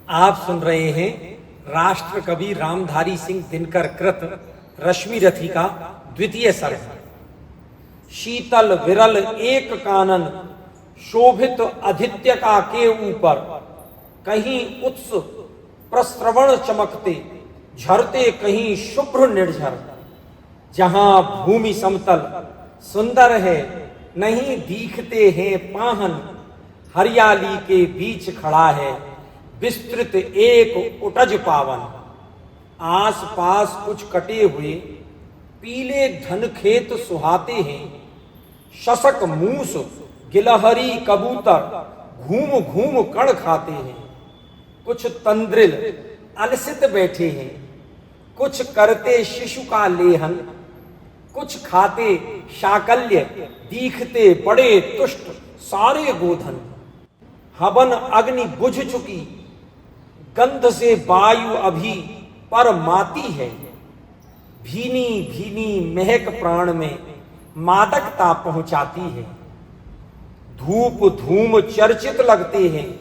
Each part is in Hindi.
आप सुन रहे हैं राष्ट्र कवि रामधारी सिंह दिनकर कृत रश्मि रथी का द्वितीय सर्ग। शीतल विरल एक कानन शोभित आदित्य का के ऊपर, कहीं उत्स प्रस्रवण चमकते झरते कहीं शुभ्र निर्झर। जहां भूमि समतल सुंदर है नहीं दिखते हैं पाहन, हरियाली के बीच खड़ा है विस्तृत एक उटज पावन। आस पास कुछ कटे हुए पीले धन खेत सुहाते हैं, शशक मूस गिलहरी कबूतर घूम घूम कण खाते हैं। कुछ तंद्रिल अलसित बैठे हैं, कुछ करते शिशु का लेहन, कुछ खाते शाकल्य दीखते बड़े तुष्ट सारे गोधन। हवन अग्नि बुझ चुकी गंध से वायु अभी पर माती है, भीनी भीनी महक प्राण में मादकता पहुंचाती है। धूप धूम चर्चित लगते हैं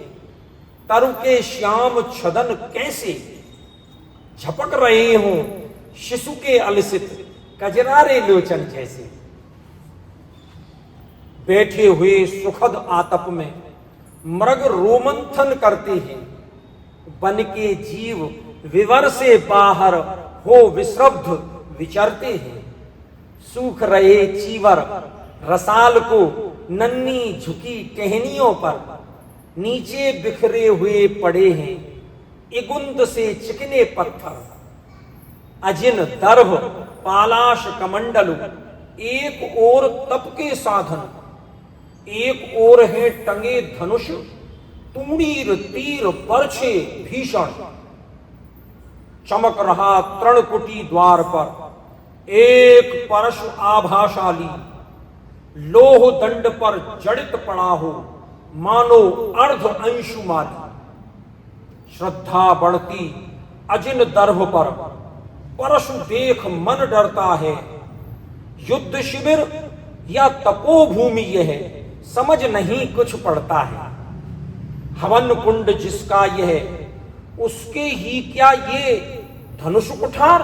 तरु के श्याम छदन, कैसे झपक रहे हों शिशु के अलसित कजरारे लोचन जैसे। बैठे हुए सुखद आतप में मृग रोमंथन करते हैं, बन के जीव विवर से बाहर हो विश्रब्ध विचरते हैं। सूख रहे चीवर रसाल को नन्ही झुकी टहनियों पर, नीचे बिखरे हुए पड़े हैं इगुंद से चिकने पत्थर। अजिन दर्भ पालाश कमंडलु, एक ओर तप के साधन, एक ओर है टंगे धनुष तूणीर तीर बरछे भीषण। चमक रहा तृणकुटी द्वार पर एक परशु आभाशाली, लोह दंड पर जड़ित पड़ा हो मानो अर्ध अंशुमाली। श्रद्धा बढ़ती अजिन दर्भ पर परशु देख मन डरता है। युद्ध शिविर या तपोभूमि यह समझ नहीं कुछ पड़ता है। हवन कुंड जिसका यह उसके ही क्या ये धनुष कुठार।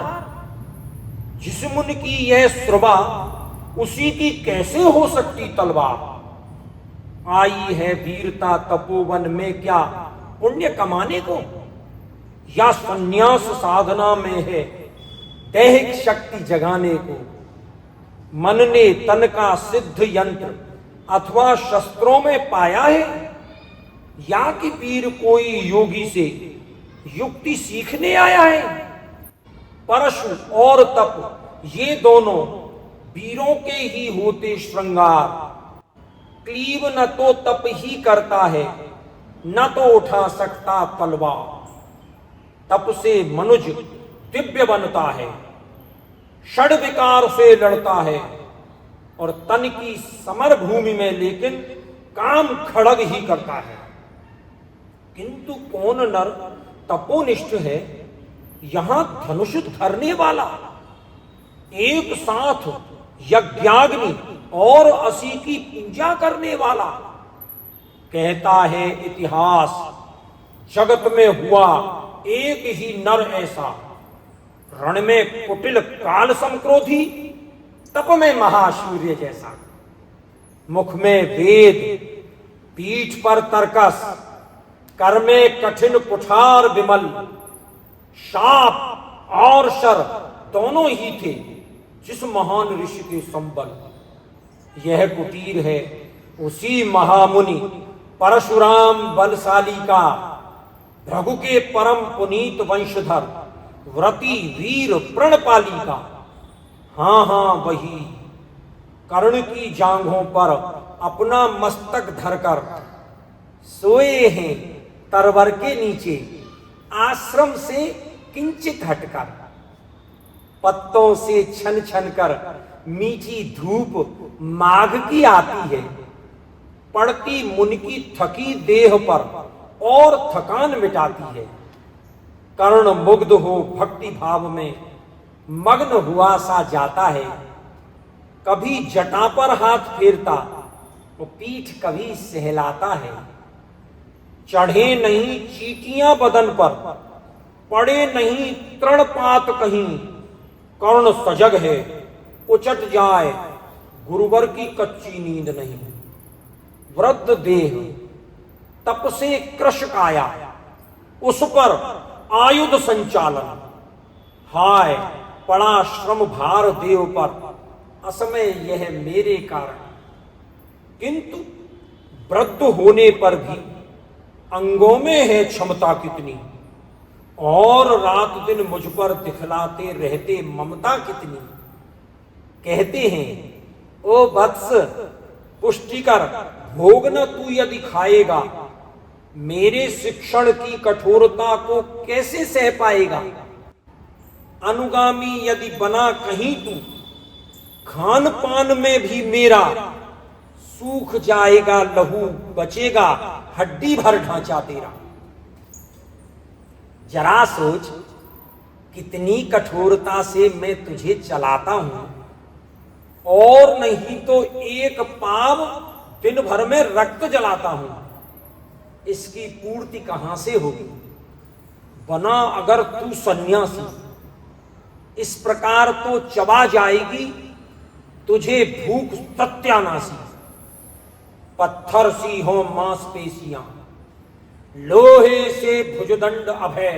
जिस मुनि की यह श्रुवा उसी की कैसे हो सकती तलवार। आई है वीरता तपोवन में क्या पुण्य कमाने को, या संन्यास साधना में है दैहिक शक्ति जगाने को। मन ने तन का सिद्ध यंत्र अथवा शस्त्रों में पाया है, या कि वीर कोई योगी से युक्ति सीखने आया है। परशु और तप ये दोनों वीरों के ही होते श्रृंगार। क्लीब न तो तप ही करता है न तो उठा सकता तलवार। तप से मनुज दिव्य बनता है, षड विकार से लड़ता है, और तन की समर भूमि में लेकिन काम खड़ग ही करता है। किंतु कौन नर तपोनिष्ठ है यहां धनुष धरने वाला। एक साथ यज्ञाग्नि और असी की पूजा करने वाला। कहता है इतिहास जगत में हुआ एक ही नर ऐसा। रण में कुटिल काल संक्रोधी, तप में महाशूर्य जैसा। मुख में वेद पीठ पर तर्कस, कर में कठिन कुठार विमल। शाप और शर दोनों ही थे जिस महान ऋषि के संबल। यह कुटीर है उसी महामुनि परशुराम बलशाली का, भृगु के परम पुनीत वंशधर व्रती वीर प्रणपाली का। हाँ हाँ वही, कर्ण की जांघों पर अपना मस्तक धरकर सोए हैं तरवर के नीचे आश्रम से किंचित हटकर। पत्तों से छन छन कर मीठी धूप माघ की आती है, पड़ती मुनि की थकी देह पर और थकान मिटाती है। कर्ण मुग्ध हो भक्ति भाव में मग्न हुआ सा जाता है। कभी जटा पर हाथ फेरता तो पीठ कभी सहलाता है। चढ़े नहीं चीटियां बदन पर, पड़े नहीं तृणपात कहीं, कर्ण सजग है उचट जाए गुरुवर की कच्ची नींद नहीं। वृद्ध देह तप से कृश काया, उस पर आयुध संचालन, हाय पड़ा श्रम भार देव पर, असमय यह मेरे कारण। किंतु वृद्ध होने पर भी अंगों में है क्षमता कितनी, और रात दिन मुझ पर दिखलाते रहते ममता कितनी। कहते हैं ओ वत्स पुष्टि कर, भोग न तू यदि खाएगा, मेरे शिक्षण की कठोरता को कैसे सह पाएगा। अनुगामी यदि बना कहीं तू, खान पान में भी मेरा सूख जाएगा लहू, बचेगा हड्डी भर ढांचा तेरा। जरा सोच कितनी कठोरता से मैं तुझे चलाता हूं, और नहीं तो एक पाव दिन भर में रक्त जलाता हूं। इसकी पूर्ति कहां से होगी। बना अगर तू सन्यासी, इस प्रकार तो चबा जाएगी तुझे भूख सत्यानाशी। पत्थर सी हो मांसपेशियां, लोहे से भुजदंड अभय,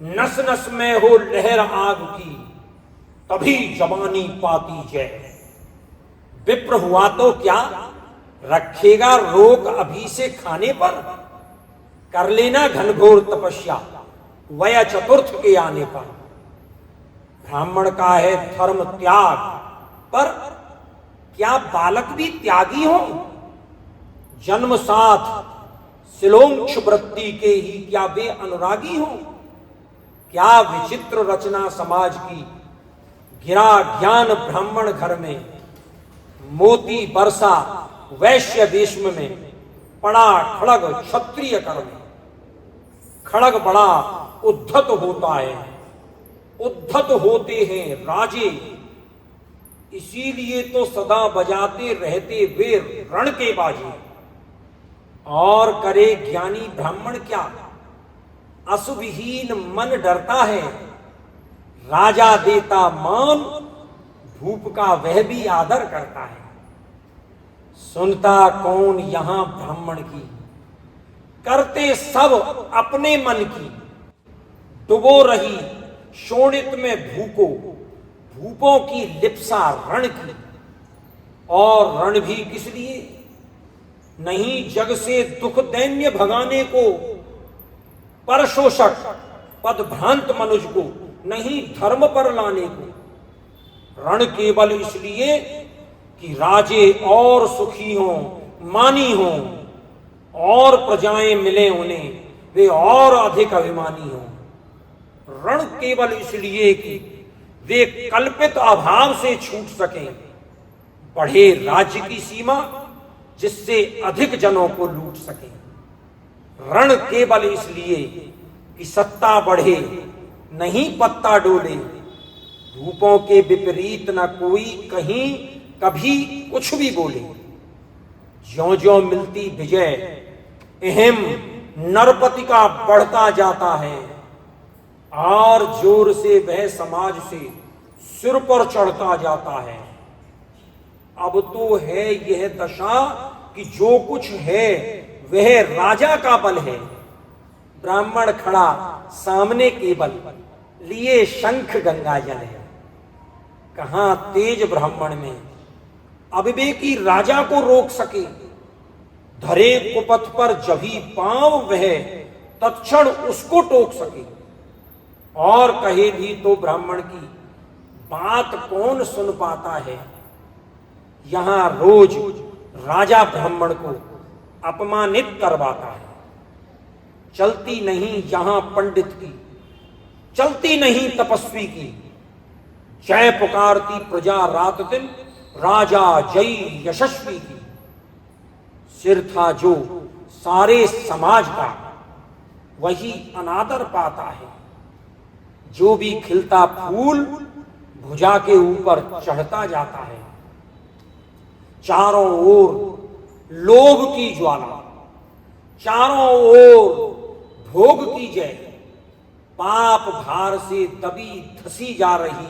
नस नस में हो लहर आग की, तभी जवानी पाती जय। विप्र हुआ तो क्या रखेगा रोक अभी से खाने पर, कर लेना घनघोर तपस्या वय चतुर्थ के आने पर। ब्राह्मण का है धर्म त्याग, पर क्या बालक भी त्यागी हो। जन्म साथ सिलोंक्ष वृत्ति के ही क्या वे अनुरागी हो। क्या विचित्र रचना समाज की, गिरा ज्ञान ब्राह्मण घर में, मोती बरसा वैश्य देश में, पड़ा खड़ग क्षत्रिय कर में। खड़ग बड़ा उद्धत होता है, उद्धत होते हैं राजे, इसीलिए तो सदा बजाते रहते वे रण के बाजे। और करे ज्ञानी ब्राह्मण क्या, असुविहीन मन डरता है, राजा देता मान, भूप का वह भी आदर करता है। सुनता कौन यहां ब्राह्मण की, करते सब अपने मन की। डुबो रही शोणित में भूको, भूपों की लिप्सा रण की। और रण भी किस लिए, नहीं जग से दुख दैन्य भगाने को, पर शोषक पद भ्रांत मनुज को, नहीं धर्म पर लाने को। रण केवल इसलिए कि राजे और सुखी हों, मानी हों, और प्रजाएं मिले उन्हें, वे और अधिक अभिमानी हों। रण केवल इसलिए कि वे कल्पित अभाव से छूट सकें, बढ़े राज्य की सीमा, जिससे अधिक जनों को लूट सकें। रण केवल इसलिए कि सत्ता बढ़े, नहीं पत्ता डोले, धूपों के विपरीत न कोई कहीं कभी कुछ भी बोले। ज्यों ज्यों मिलती विजय, अहम नरपति का बढ़ता जाता है, और जोर से वह समाज से सिर पर चढ़ता जाता है। अब तो है यह दशा कि जो कुछ है वह राजा का बल है। ब्राह्मण खड़ा सामने केवल, लिए शंख गंगा जल है। कहां तेज ब्राह्मण में, अविवेकी राजा को रोक सके। धरे कुपथ पर जभी पांव वह, तत्क्षण उसको टोक सके। और कहे भी तो ब्राह्मण की बात कौन सुन पाता है। यहां रोज राजा ब्राह्मण को अपमानित करवाता है। चलती नहीं यहां पंडित की, चलती नहीं तपस्वी की। जय पुकारती प्रजा रात दिन, राजा जय यशस्वी की। सिर था जो सारे समाज का, वही अनादर पाता है। जो भी खिलता फूल भुजा के ऊपर चढ़ता जाता है। चारों ओर लोभ की ज्वाला, चारों ओर भोग की जय, पाप भार से दबी धसी जा रही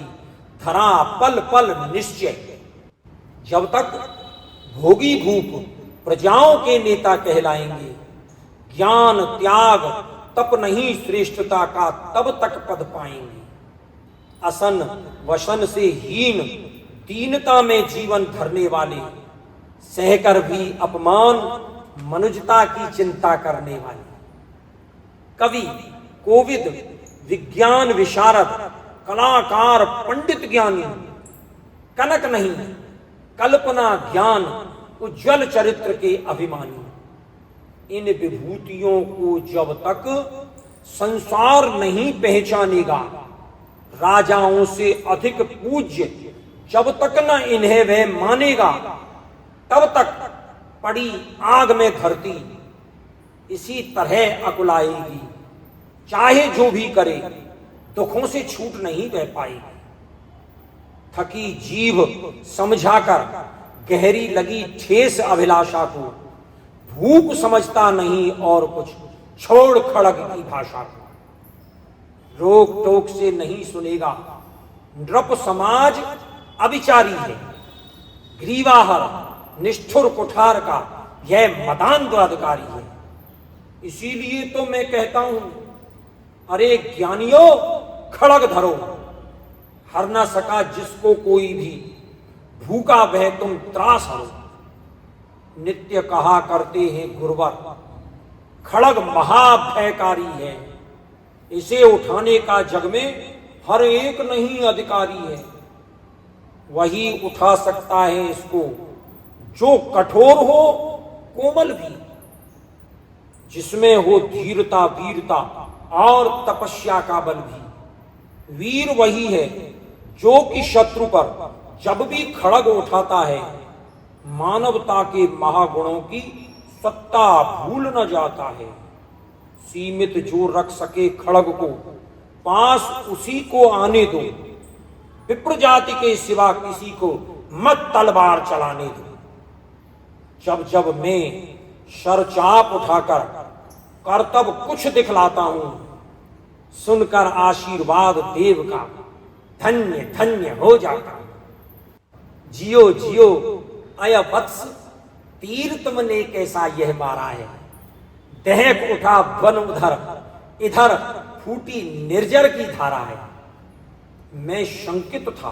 धरा पल पल निश्चय। जब तक भोगी भूप प्रजाओं के नेता कहलाएंगे, ज्ञान त्याग तप नहीं श्रेष्ठता का तब तक पद पाएंगे। असन वसन से हीन दीनता में जीवन धरने वाले, सहकर भी अपमान मनुजता की चिंता करने वाले। कवि, कोविद, विज्ञान विशारद, कलाकार, पंडित ज्ञानी, कनक नहीं कल्पना ज्ञान, उज्जवल चरित्र के अभिमानी। इन विभूतियों को जब तक संसार नहीं पहचानेगा, राजाओं से अधिक पूज्य जब तक न इन्हें वह मानेगा, तब तक पड़ी आग में धरती इसी तरह अकुलाएगी। चाहे जो भी करे दुखों से छूट नहीं रह पाएगी। थकी जीभ समझाकर गहरी लगी ठेस अभिलाषा को, भूख समझता नहीं और कुछ छोड़ खड़ग की भाषा को। रोक टोक से नहीं सुनेगा, नृप समाज अविचारी है। ग्रीवाहर निष्ठुर कुठार का यह मदान दुराधिकारी है। इसीलिए तो मैं कहता हूं, अरे ज्ञानियों खड़ग धरो, हर न सका जिसको कोई भी, भूखा वह तुम त्रास हरो। नित्य कहा करते हैं गुरुवर, खड़ग महाभयकारी है, इसे उठाने का जग में हर एक नहीं अधिकारी है। वही उठा सकता है इसको जो कठोर हो कोमल भी, जिसमें हो धीरता वीरता और तपस्या का बल भी। वीर वही है जो कि शत्रु पर जब भी खड़ग उठाता है, मानवता के महागुणों की सत्ता भूल न जाता है। सीमित जो रख सके खड़ग को, पास उसी को आने दो। विप्र जाति के सिवा किसी को मत तलवार चलाने दो। जब जब मैं शरचाप उठाकर कर्तव्य कुछ दिखलाता हूं, सुनकर आशीर्वाद देव का धन्य धन्य हो जाता। जियो जियो अय वत्स, तीर तुमने कैसा यह मारा है। दहक उठा वन उधर, इधर फूटी निर्जर की धारा है। मैं शंकित था,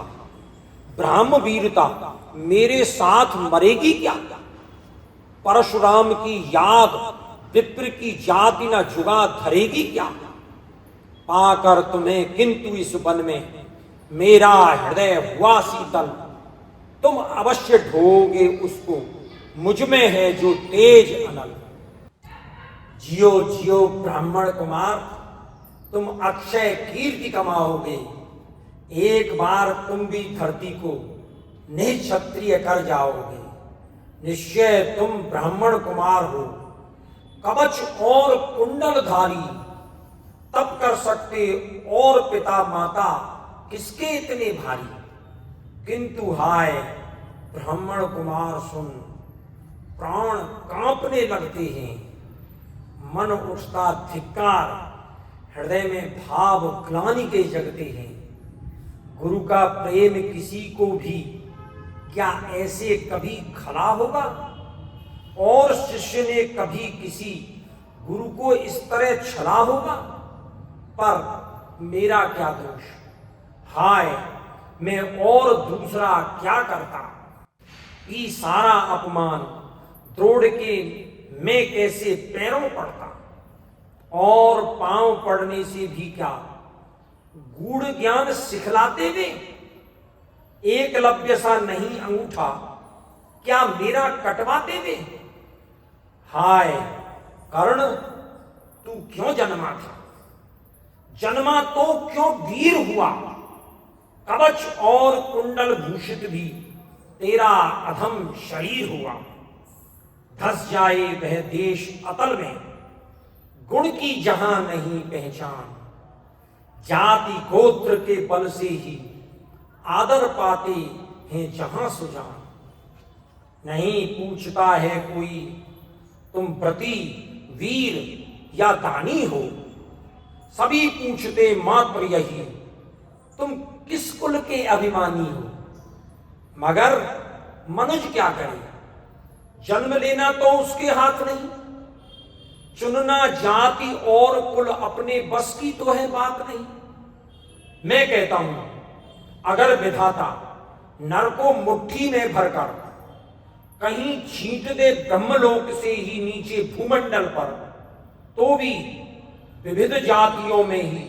ब्राह्म वीरता मेरे साथ मरेगी क्या। परशुराम की याद विप्र की जाति न जुगा धरेगी क्या। पाकर तुम्हें किंतु इस वन में मेरा हृदय हुआ शीतल। तुम अवश्य ढोगे उसको, मुझ में है जो तेज अनल। जियो जियो ब्राह्मण कुमार, तुम अक्षय कीर्ति कमाओगे। एक बार तुम भी धरती को निक्षत्रिय कर जाओगे। निश्चय तुम ब्राह्मण कुमार हो, कवच और कुंडलधारी। तब कर सकते और पिता माता किसके इतने भारी। किंतु हाय ब्राह्मण कुमार सुन, प्राण कांपने लगते हैं। मन उठता धिक्कार, हृदय में भाव ग्लानि के जगते हैं। गुरु का प्रेम किसी को भी क्या ऐसे कभी खला होगा। और शिष्य ने कभी किसी गुरु को इस तरह छला होगा। पर मेरा क्या दोष, हाय मैं और दूसरा क्या करता। ये सारा अपमान द्रोड़ के मैं कैसे पैरों पड़ता। और पांव पड़ने से भी क्या गूढ़ ज्ञान सिखलाते वे। एकलव्य सा नहीं अंगूठा क्या मेरा कटवाते वे। हाय कर्ण तू क्यों जन्मा था, जन्मा तो क्यों वीर हुआ। कवच और कुंडल भूषित भी तेरा अधम शरीर हुआ। धस जाए वह देश अतल में, गुण की जहां नहीं पहचान। जाति गोत्र के बल से ही आदर पाते हैं जहां सुजान। नहीं पूछता है कोई तुम व्रती वीर या दानी हो, सभी पूछते मात्र यही, तुम किस कुल के अभिमानी हो। मगर मनुज क्या करे, जन्म लेना तो उसके हाथ नहीं, चुनना जाति और कुल अपने बस की तो है बात नहीं। मैं कहता हूं, अगर विधाता नर को मुट्ठी में भरकर कहीं छींट दे ब्रह्मलोक से ही नीचे भूमंडल पर, तो भी विविध जातियों में ही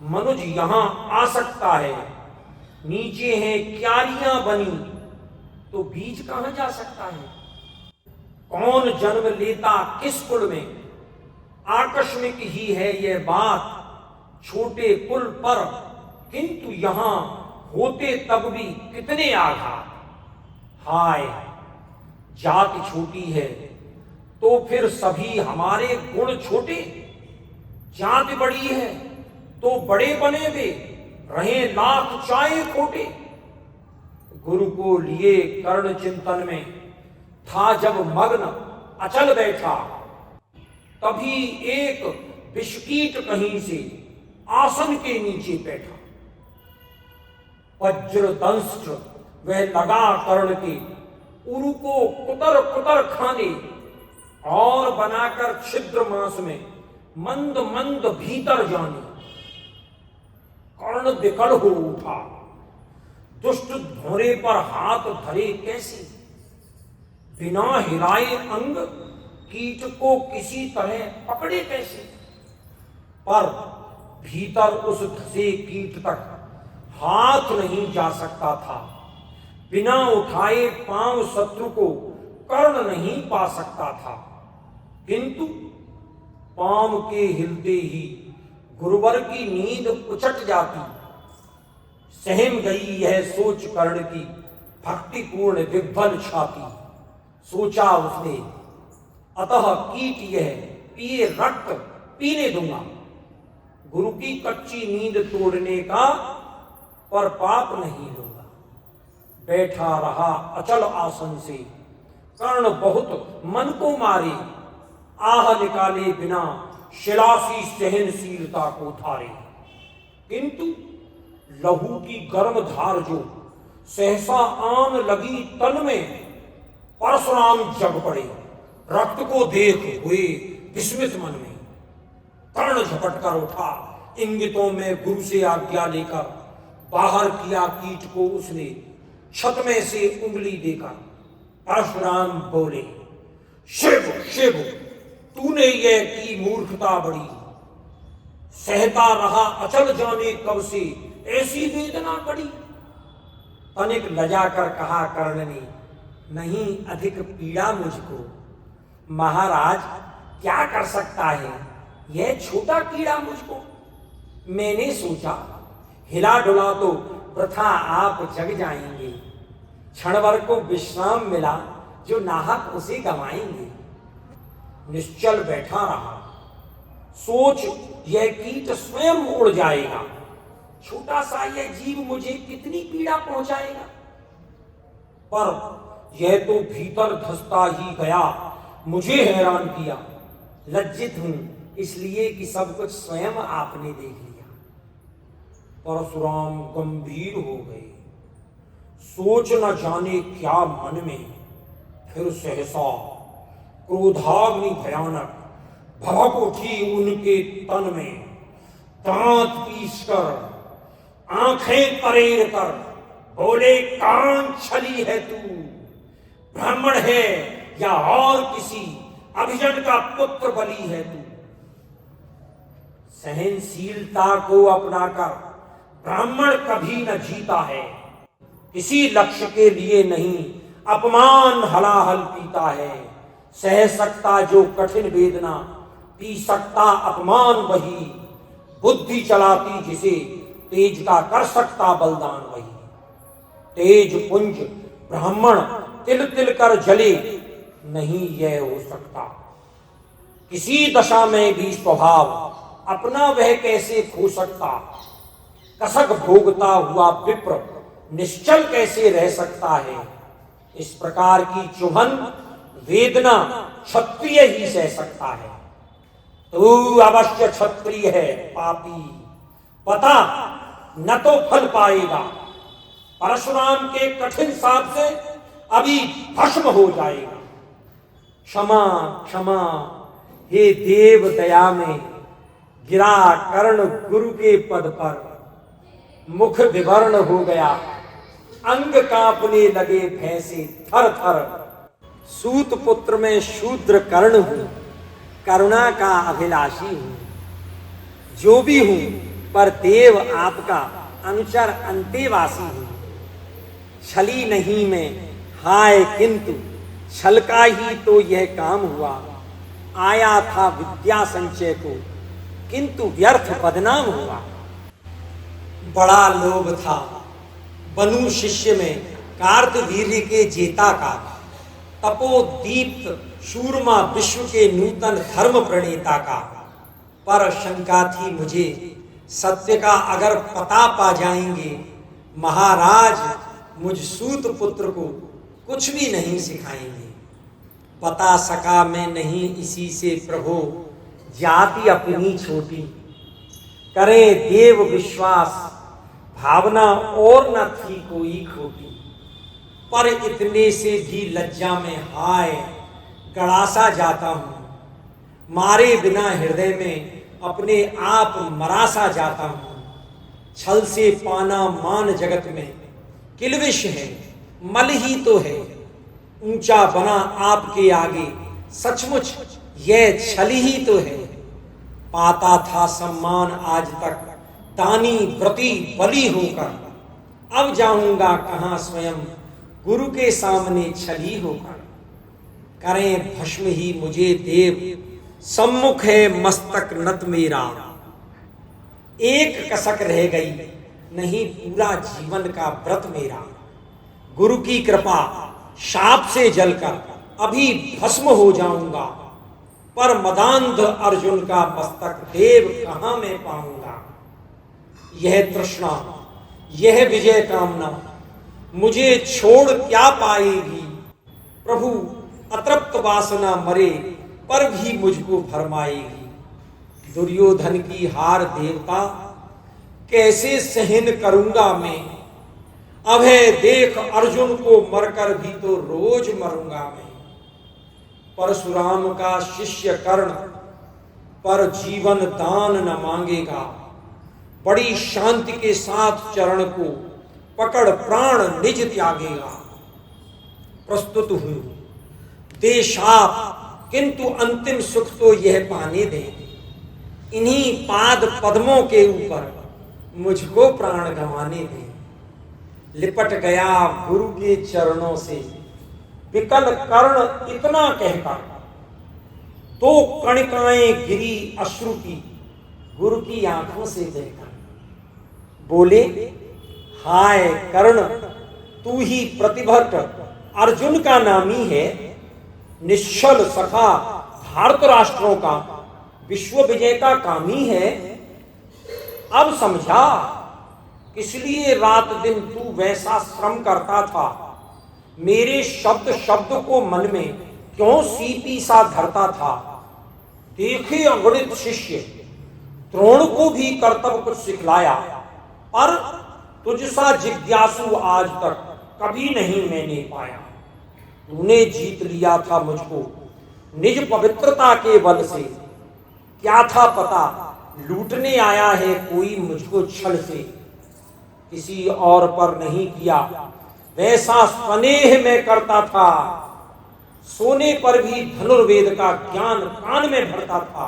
मनुज यहां आ सकता है। नीचे हैं क्यारियां बनी, तो बीज कहां जा सकता है। कौन जन्म लेता किस कुल में, आकस्मिक ही है यह बात, छोटे कुल पर किंतु यहां होते तब भी कितने आघात। हाय, जाति छोटी है तो फिर सभी हमारे गुण छोटे, जाति बड़ी है तो बड़े बने वे, रहे लाख चाहे खोटे। गुरु को लिए कर्ण चिंतन में था जब मग्न अचल बैठा, तभी एक विषकीट कहीं से आसन के नीचे बैठा। वज्र दंष्ट वह लगा कर्ण के, उरु को कुतर कुतर खाने, और बनाकर छिद्र मांस में मंद मंद भीतर जाने। कर्ण विकल हो उठा, दुष्ट धोरे पर हाथ धरे कैसे, बिना हिलाए अंग कीट को किसी तरह पकड़े कैसे। पर भीतर उस धसे कीट तक हाथ नहीं जा सकता था, बिना उठाए पांव शत्रु को कर्ण नहीं पा सकता था। किंतु पांव के हिलते ही गुरुवर की नींद उचट जाती। सहम गई यह सोच कर्ण की भक्तिपूर्ण विभ्वल छाती। सोचा उसने, अतः कीट यह पिए रक्त पीने दूंगा। गुरु की कच्ची नींद तोड़ने का पर पाप नहीं लूंगा। बैठा रहा अचल आसन से, कर्ण बहुत मन को मारे, आह निकाले बिना शिलासी सहनशीलता को धारे। किंतु लहू की गर्म धार जो सहसा आन लगी तन में, परशुराम जग पड़े रक्त को देख हुए विस्मित मन में। कर्ण झपट कर उठा, इंगितों में गुरु से आज्ञा लेकर बाहर किया कीट को उसने छत में से उंगली देकर। परशुराम बोले, शिव शिव, तूने यह की मूर्खता बड़ी, सहता रहा अचल जाने कब से ऐसी वेदना कड़ी। तनिक लजा कर कहा कर्ण ने, नहीं अधिक पीड़ा मुझको। महाराज क्या कर सकता है यह छोटा कीड़ा मुझको। मैंने सोचा हिला डुला तो वृथा आप जग जाएंगे, क्षण भर को विश्राम मिला जो नाहक उसे गवाएंगे। निश्चल बैठा रहा, सोच यह कीट स्वयं उड़ जाएगा, छोटा सा यह जीव मुझे कितनी पीड़ा पहुंचाएगा। पर यह तो भीतर धंसता ही गया, मुझे हैरान किया। लज्जित हूं इसलिए कि सब कुछ स्वयं आपने देख लिया। परशुराम गंभीर हो गए, सोच न जाने क्या मन में। फिर सहसा क्रोधाग्नि भयानक भभक उठी उनके तन में। दांत पीसकर आंखें तरेर कर बोले, कान छली है तू, ब्राह्मण है या और किसी अभिजन का पुत्र बली है तू। सहनशीलता को अपनाकर ब्राह्मण कभी न जीता है, किसी लक्ष्य के लिए नहीं अपमान हलाहल पीता है। सह सकता जो कठिन वेदना, पी सकता अपमान वही। बुद्धि चलाती जिसे तेज का कर सकता बलिदान वही। तेज पुंज ब्राह्मण तिल तिल कर जले, नहीं यह हो सकता। किसी दशा में भी स्वभाव अपना वह कैसे खो सकता। कसक भोगता हुआ विप्र निश्चल कैसे रह सकता है। इस प्रकार की चुभन वेदना क्षत्रिय ही सह सकता है। तू अवश्य क्षत्रिय है पापी, पता न तो फल पाएगा, परशुराम के कठिन शाप से अभी भस्म हो जाएगा। क्षमा क्षमा, हे देव दया में गिरा कर्ण गुरु के पद पर, मुख विवर्ण हो गया, अंग कांपने लगे भय से थर थर। सूत पुत्र में शूद्र कर्ण हूं, करुणा का अभिलाषी हूं, जो भी हूं पर देव आपका अनुचर अंतेवासी हूं। छली नहीं मैं हाय किंतु छल का ही तो यह काम हुआ, आया था विद्या संचय को किंतु व्यर्थ बदनाम हुआ। बड़ा लोभ था बनु शिष्य में कार्तवीर्य के जेता का, तपोदीप्त शूरमा विश्व के नूतन धर्म प्रणेता का। पर शंका थी मुझे सत्य का अगर पता पा जाएंगे, महाराज मुझ सूत पुत्र को कुछ भी नहीं सिखाएंगे। बता सका मैं नहीं इसी से प्रभु, जाति अपनी छोटी, करें देव विश्वास, भावना और न थी कोई खोटी। पर इतने से भी लज्जा में हाय गड़ासा जाता हूं, मारे बिना हृदय में अपने आप मरासा जाता हूं। छल से पाना मान जगत में किलविश है, मल ही तो है, ऊंचा बना आपके आगे सचमुच यह छल ही तो है। पाता था सम्मान आज तक दानी व्रती बलि होकर, अब जाऊंगा कहां स्वयं गुरु के सामने छली होकर। करें भस्म ही मुझे देव, सम्मुख है मस्तक नत मेरा। एक कसक रह गई नहीं पूरा जीवन का व्रत मेरा। गुरु की कृपा शाप से जलकर अभी भस्म हो जाऊंगा, पर मदांध अर्जुन का मस्तक देव कहां मैं पाऊंगा। यह तृष्णा यह विजय कामना मुझे छोड़ क्या पाएगी। प्रभु अतृप्त वासना मरे पर भी मुझको भरमाएगी। दुर्योधन की हार देवता कैसे सहन करूंगा मैं। अभय देख अर्जुन को मरकर भी तो रोज मरूंगा मैं। परशुराम का शिष्य कर्ण पर जीवन दान न मांगेगा। बड़ी शांति के साथ चरण को पकड़ प्राण निज त्यागेगा। प्रस्तुत हूं दे शाप किंतु अंतिम सुख तो यह पाने दे। इन्हीं पाद पद्मों के ऊपर मुझको प्राण गंवाने दे। लिपट गया गुरु के चरणों से विकल कर्ण इतना कहकर, तो कणिकाएं गिरी अश्रु की गुरु की आंखों से देखकर। बोले हाय कर्ण तू ही प्रतिभट अर्जुन का नामी है। निश्चल सखा भारत राष्ट्रों का विश्व विजेता कामी है। अब समझा इसलिए रात दिन तू वैसा श्रम करता था। मेरे शब्द शब्द को मन में क्यों सीपी सा धरता था। देखे अगणित शिष्य द्रोण को भी कर्तव्य कुछ सिखलाया, पर तुझसा जिज्ञासु आज तक कभी नहीं मैंने पाया। तूने जीत लिया था मुझको निज पवित्रता के बल से। क्या था पता लूटने आया है कोई मुझको छल से। किसी और पर नहीं किया वैसा स्नेह मैं करता था। सोने पर भी धनुर्वेद का ज्ञान कान में भरता था।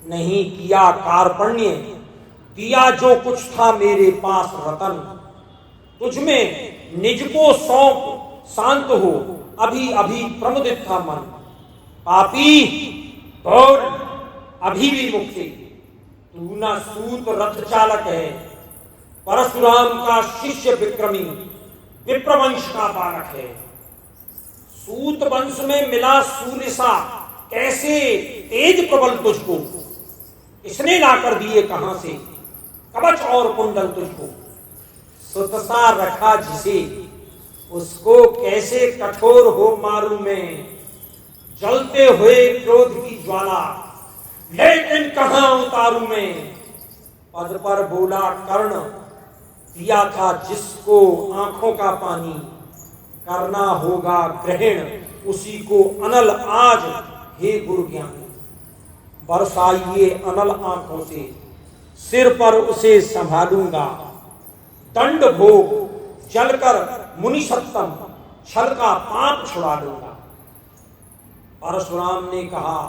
नहीं किया कार्पण्य दिया जो कुछ था मेरे पास रतन। तुझमें निज को सौंप शांत हो अभी अभी प्रमुदित था मन। पापी बोल अभी भी मुक्ति। तू ना सूत रथ चालक है, परशुराम का शिष्य विक्रमी विप्रवंश का बालक है। सूत वंश में मिला सूर्य सा कैसे तेज प्रबल तुझको। इसने लाकर दिए कहां से कवच और कुंडल तुझको। सुतसा रखा जिसे उसको कैसे कठोर हो मारू मैं। जलते हुए क्रोध की ज्वाला लेकिन कहां उतारू मैं। पद पर बोला कर्ण, दिया था जिसको आंखों का पानी, करना होगा ग्रहण उसी को अनल आज, हे गुरु ज्ञानी। बरसाइए अनल आंखों से, सिर पर उसे संभालूंगा। दंड भोग जलकर मुनि सत्तम, छल का पाप छुड़ा लूंगा। परशुराम ने कहा,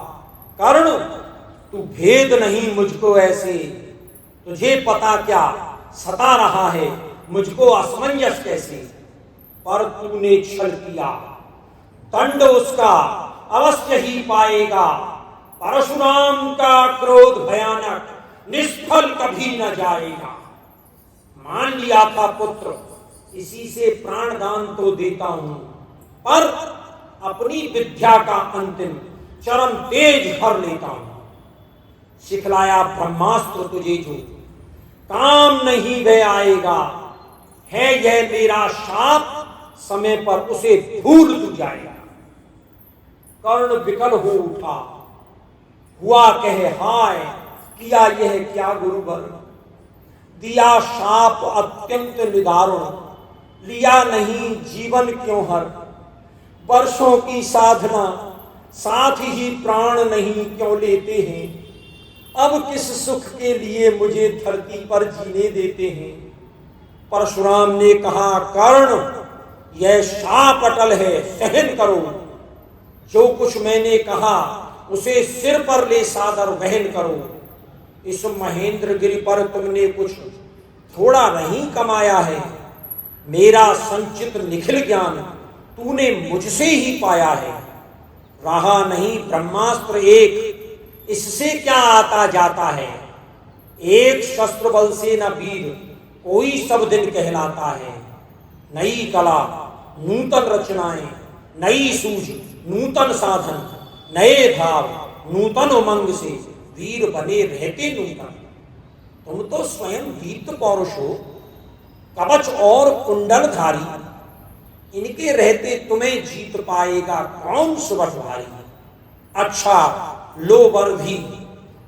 कर्ण तू भेद नहीं मुझको ऐसे, तुझे पता क्या सता रहा है मुझको असमंजस कैसे। पर तूने छल किया, दंड उसका अवश्य ही पाएगा। परशुराम का क्रोध भयानक, निष्फल कभी न जाएगा। मान लिया था पुत्र, इसी से प्राणदान तो देता हूं, पर अपनी विद्या का अंतिम चरम तेज भर लेता हूं। सिखलाया ब्रह्मास्त्र तुझे जो, काम नहीं वह आएगा। है यह मेरा शाप, समय पर उसे भूल तू जाएगा। कर्ण विकल हो उठा, हुआ कहे हाय, किया यह क्या गुरुवर। दिया शाप अत्यंत निदारुण, लिया नहीं जीवन क्यों हर। वर्षों की साधना साथ ही प्राण नहीं क्यों लेते हैं। अब किस सुख के लिए मुझे धरती पर जीने देते हैं। परशुराम ने कहा, कर्ण यह शाप अटल है, सहन करो। जो कुछ मैंने कहा उसे सिर पर ले सादर वहन करो। इस महेंद्रगिरि पर तुमने कुछ थोड़ा नहीं कमाया है। मेरा संचित निखिल ज्ञान तूने मुझसे ही पाया है। रहा नहीं ब्रह्मास्त्र एक, इससे क्या आता जाता है। एक शस्त्र बल से न वीर कोई सब दिन कहलाता है। नई कला नूतन रचनाएं, नई सूझ नूतन साधन, नए भाव नूतन उमंग से वीर बने रहते नूतन। तुम तो स्वयं दीप्त पौरुष हो, कवच और कुंडलधारी। इनके रहते तुम्हें जीत पाएगा कौन सुबह भारी। अच्छा लो वर भी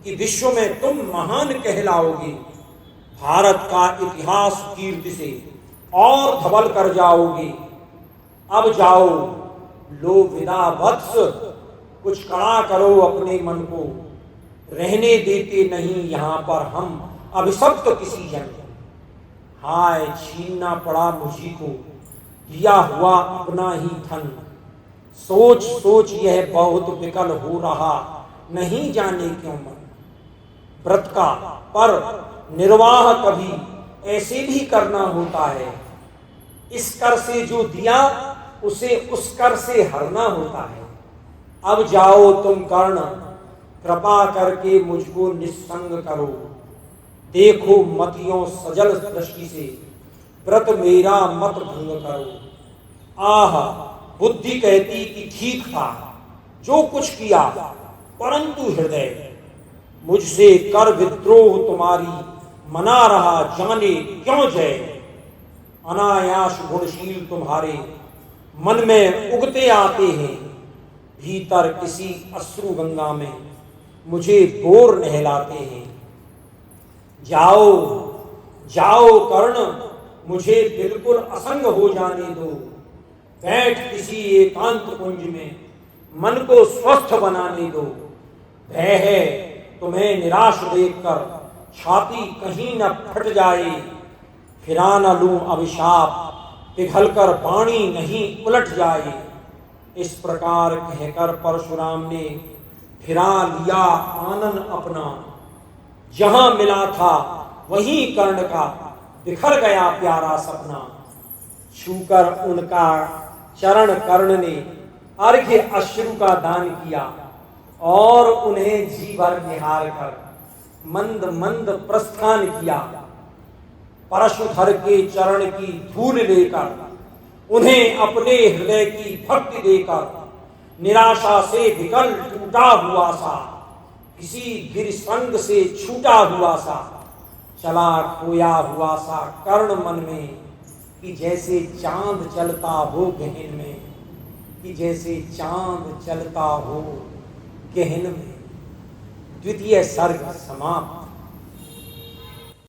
कि विश्व में तुम महान कहलाओगे। भारत का इतिहास कीर्ति से और धवल कर जाओगे। अब जाओ लो विदा वत्स, कुछ कड़ा करो अपने मन को। रहने देते नहीं यहाँ पर हम अभिशप्त किसी जन को। हाय छीनना पड़ा मुझी को, दिया हुआ अपना ही धन। सोच सोच यह बहुत विकल हो रहा, नहीं जाने क्यों मन। व्रत का पर निर्वाह कभी ऐसे भी करना होता है। इस कर से जो दिया उसे उस कर से हरना होता है। अब जाओ तुम कर्ण, कृपा करके मुझको निस्संग करो। देखो मतियों सजल दृष्टि से, व्रत मेरा मत भंग करो। आह बुद्धि कहती कि ठीक था जो कुछ किया, परंतु हृदय मुझसे कर विद्रोह तुम्हारी मना रहा जाने क्यों जय। अनायास गुणशील तुम्हारे मन में उगते आते हैं। भीतर किसी अश्रु गंगा में मुझे बोर नहलाते हैं। जाओ जाओ कर्ण, मुझे बिल्कुल असंग हो जाने दो। बैठ किसी एकांत कुंज में मन को स्वस्थ बनाने दो। भय है तुम्हें निराश देखकर छाती कहीं न फट जाए। फिरा न लूं अभिशाप, पिघलकर वाणी नहीं उलट जाए। इस प्रकार कहकर परशुराम ने फिरा लिया आनन अपना। जहां मिला था वहीं कर्ण का बिखर गया प्यारा सपना। छूकर उनका चरण कर्ण ने अर्घ्य अश्रु का दान किया और उन्हें जी भर निहार कर मंद मंद प्रस्थान किया। परशुधर के चरण की धूल लेकर, उन्हें अपने हृदय की भक्ति देकर, निराशा से विकल टूटा हुआ सा, किसी गिरसंग से छूटा हुआ सा, चला खोया हुआ सा कर्ण मन में, कि जैसे चांद चलता हो गहन में, कि जैसे चांद चलता हो गहन में। द्वितीय सर्ग समाप्त।